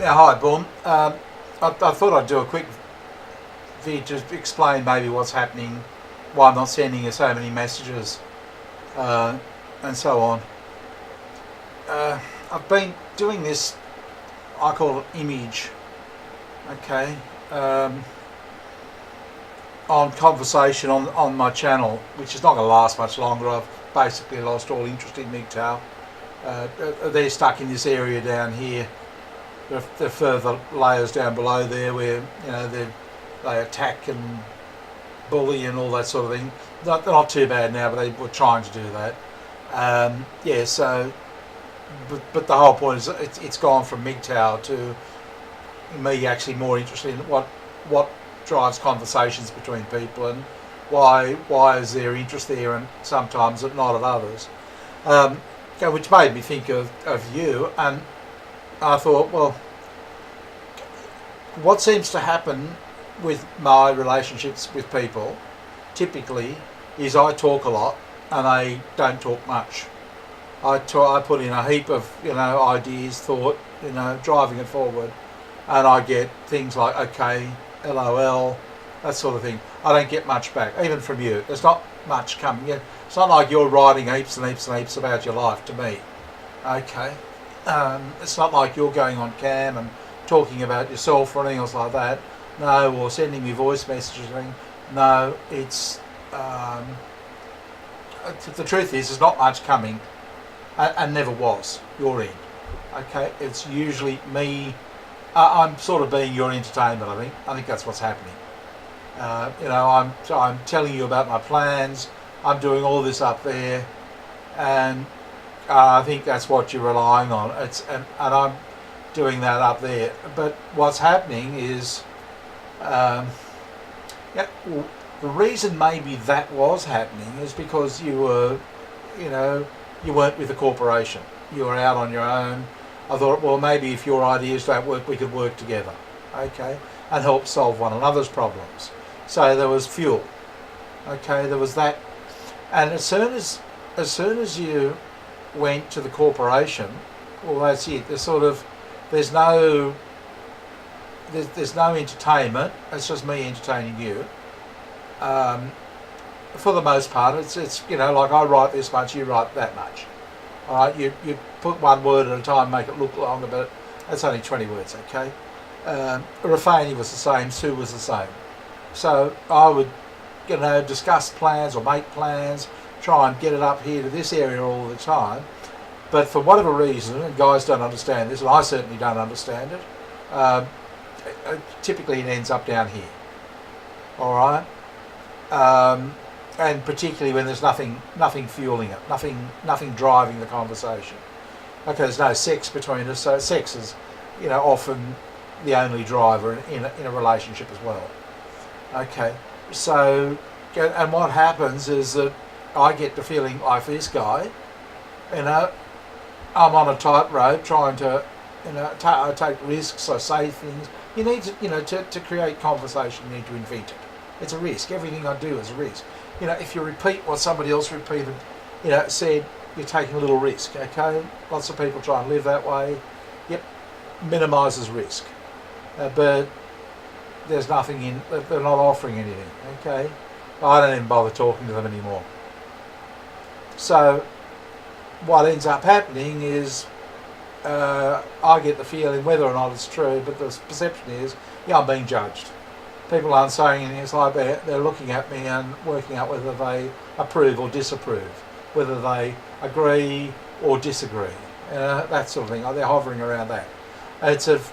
Yeah, hi, Boom. I thought I'd do a quick vid to explain maybe what's happening, why I'm not sending you so many messages, uh, and so on. I've been doing this, I call it image, okay, on conversation on my channel, which is not going to last much longer. I've basically lost all interest in MGTOW. They're stuck in this area down here. The further layers down below there where they attack and bully and all that sort of thing. They're not too bad now, but they were trying to do that. But the whole point is it's gone from MGTOW to me actually more interested in what drives conversations between people and why is there interest there and sometimes not at others. Which made me think of you, and I thought, well, what seems to happen with my relationships with people typically is I talk a lot and they don't talk much. I put in a heap of ideas, thought, driving it forward, and I get things like okay, LOL, that sort of thing. I don't get much back, even from you. There's not much coming in. It's not like you're writing heaps and heaps and heaps about your life to me. Okay. It's not like you're going on cam and talking about yourself or anything else like that. No, or sending me voice messages or anything. No, it's the truth is there's not much coming, and never was your end. Okay, it's usually me. I'm sort of being your entertainment. I think that's what's happening. I'm telling you about my plans. I'm doing all this up there, and I think that's what you're relying on. And I'm doing that up there. But what's happening is, the reason maybe that was happening is because you were, you weren't with a corporation. You were out on your own. I thought, well, maybe if your ideas don't work, we could work together, okay, and help solve one another's problems. So there was fuel, okay. There was that, and as soon as you went to the corporation, well, that's it. There's no entertainment. It's just me entertaining you. For the most part, it's like I write this much, you write that much. All right, you put one word at a time, make it look longer, but that's only 20 words, okay? Rafani was the same, Sue was the same. So I would, discuss plans or make plans, try and get it up here to this area all the time. But for whatever reason, and guys don't understand this, and I certainly don't understand it, typically it ends up down here. All right? And particularly when there's nothing fueling it, nothing driving the conversation. Okay, there's no sex between us, so sex is, often the only driver in a relationship as well. Okay, so, and what happens is that I get the feeling like this guy, I'm on a tightrope trying to, I take risks, I say things. You need to, to create conversation, you need to invent it. It's a risk. Everything I do is a risk. If you repeat what somebody else repeated, said, you're taking a little risk, okay? Lots of people try and live that way. Yep, minimises risk. But there's nothing they're not offering anything, okay? I don't even bother talking to them anymore. So what ends up happening is I get the feeling, whether or not it's true, but the perception is, I'm being judged. People aren't saying anything. It's like they're looking at me and working out whether they approve or disapprove, whether they agree or disagree, that sort of thing. They're hovering around that. It's of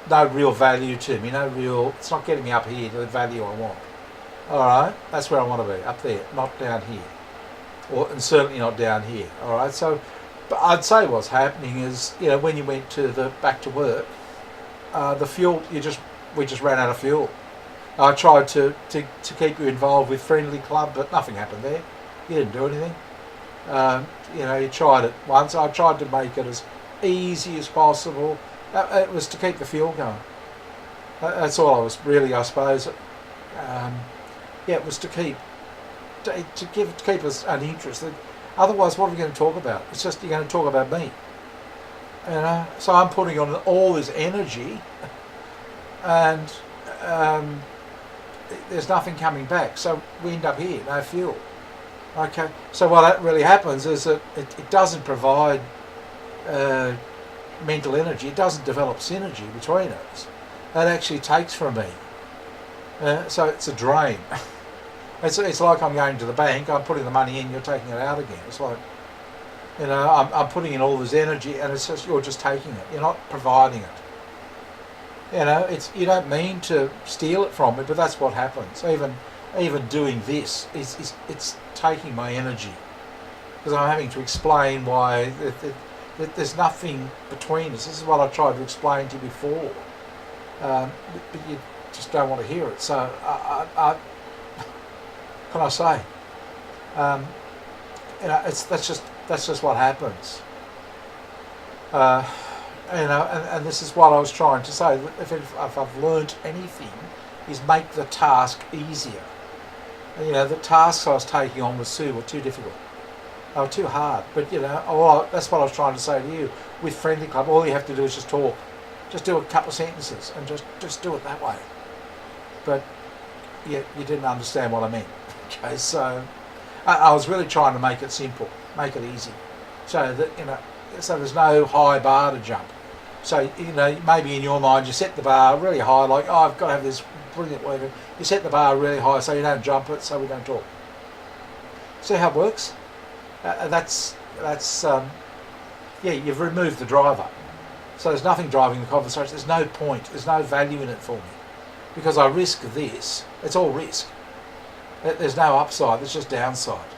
no real value to me. It's not getting me up here to the value I want. All right, that's where I want to be, up there, not down here, and certainly not down here. All right, so, but I'd say what's happening is, when you went back to work, the fuel we just ran out of fuel. I tried to keep you involved with Friendly Club, but nothing happened there. You didn't do anything. You tried it once. I tried to make it as easy as possible. It was to keep the fuel going. That's all I was really, I suppose. It was to keep us an interest. Otherwise, what are we going to talk about? It's just you're going to talk about me. So I'm putting on all this energy, and um, there's nothing coming back. So we end up here, no fuel. Okay. So what that really happens is that it doesn't provide mental energy. It doesn't develop synergy between us. That actually takes from me. So it's a drain. It's like I'm going to the bank. I'm putting the money in. You're taking it out again. It's like, I'm putting in all this energy, and it's just you're just taking it. You're not providing it. It's you don't mean to steal it from me, but that's what happens. Even doing this it's taking my energy, because I'm having to explain why there's nothing between us. This is what I tried to explain to you before, but you just don't want to hear it. So I can I say, that's just what happens. And this is what I was trying to say. If I've learnt anything, is make the task easier. The tasks I was taking on with Sue were too difficult. They were too hard. But that's what I was trying to say to you. With Friendly Club, all you have to do is just talk. Just do a couple of sentences and just do it that way. But you didn't understand what I meant. Okay, so I was really trying to make it simple, make it easy, so that so there's no high bar to jump. So maybe in your mind you set the bar really high, like, oh, I've got to have this brilliant whatever. You set the bar really high so you don't jump it, so we don't talk. See how it works? You've removed the driver. So there's nothing driving the conversation. There's no point. There's no value in it for me, because I risk this. It's all risk. There's no upside. There's just downside.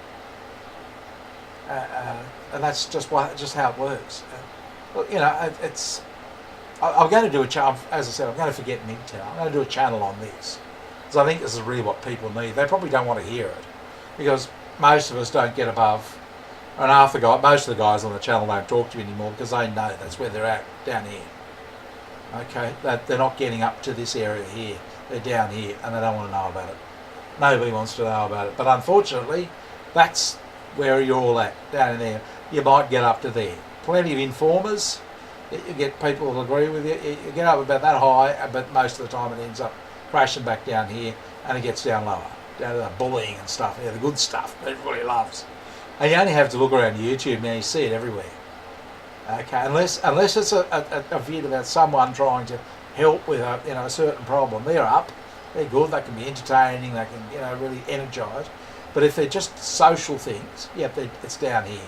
And that's just how it works. It's. I'm going to do a channel. As I said, I'm going to forget MGTOW. I'm going to do a channel on this, because I think this is really what people need. They probably don't want to hear it, because most of us don't get above. And most of the guys on the channel don't talk to you anymore, because they know that's where they're at, down here. Okay, that they're not getting up to this area here. They're down here, and they don't want to know about it. Nobody wants to know about it. But unfortunately, that's where you're all at, down in there. You might get up to there. Plenty of informers. You get people who agree with you. You get up about that high, but most of the time it ends up crashing back down here, and it gets down lower, down to the bullying and stuff. The good stuff that everybody loves. And you only have to look around YouTube now. You see it everywhere. Okay, unless it's a vid about someone trying to help with a certain problem, they're up. They're good. They can be entertaining. They can really energise. But if they're just social things, it's down here.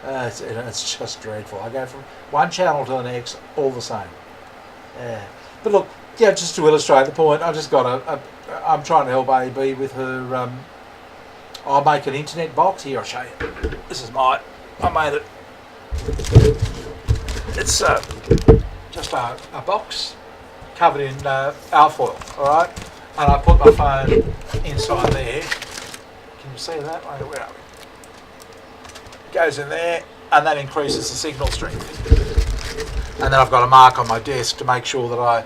It's just dreadful. I go from one channel to the next, all the same. But look, just to illustrate the point, I just got I'm trying to help AB with her. I'll make an internet box here. I'll show you. This is I made it. It's just a box covered in alfoil. All right, and I put my phone inside there. Can you see that? Where are we? Goes in there, and that increases the signal strength. And then I've got a mark on my desk to make sure that I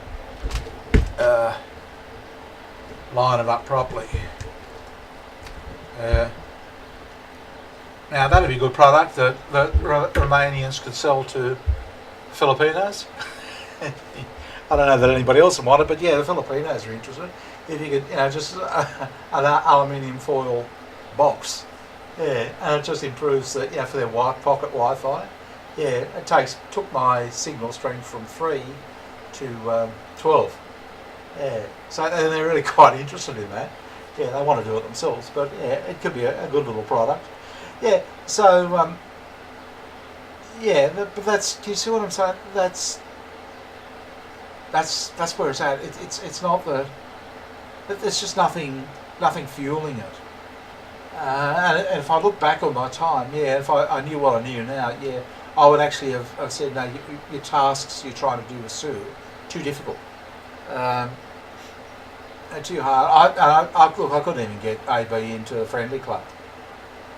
line it up properly. Now that'd be a good product that the Romanians could sell to Filipinos. I don't know that anybody else would want it, but the Filipinos are interested. If you could, just an aluminium foil box. And it just improves the, for their pocket Wi-Fi. It took my signal strength from 3 to 12. So and they're really quite interested in that. They want to do it themselves, but it could be a good little product. So but that's. Do you see what I'm saying? That's where it's at. It's not the. There's just nothing fueling it. And if I look back on my time, if I knew what I knew now, I would actually have said, no, your tasks you're trying to do with Sue, too difficult, and too hard. I couldn't even get AB into a Friendly Club.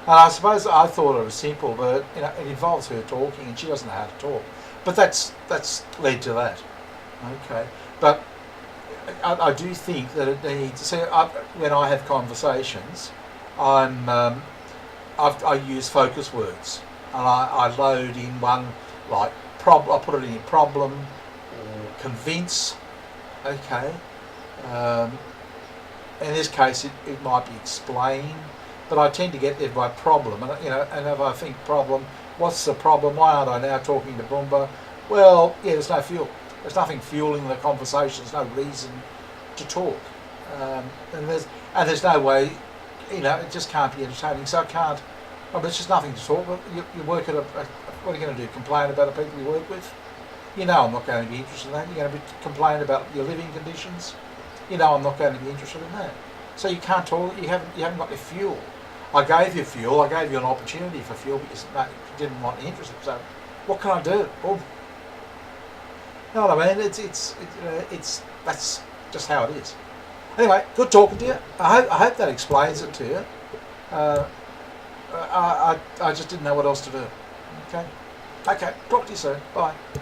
And I suppose I thought it was simple, but it involves her talking, and she doesn't know how to talk. But that's led to that. Okay, but I do think that it needs. See, when I have conversations, I use focus words, and I load in one like I put it in problem or convince. Okay. In this case, it might be explain, but I tend to get there by problem. And and if I think problem, what's the problem? Why aren't I now talking to Boomba? Well, yeah, there's no fuel. There's nothing fueling the conversation. There's no reason to talk, and there's no way. It just can't be entertaining. So I can't. I mean, it's just nothing to talk about. You work at what are you going to do? Complain about the people you work with? I'm not going to be interested in that. You're going to be complaining about your living conditions. I'm not going to be interested in that. So you can't talk. You haven't got the fuel. I gave you fuel. I gave you an opportunity for fuel because you didn't want the interest. So what can I do? Well, you know what I mean? It's that's just how it is. Anyway, good talking to you. I hope that explains it to you. I just didn't know what else to do. Okay. Talk to you soon. Bye.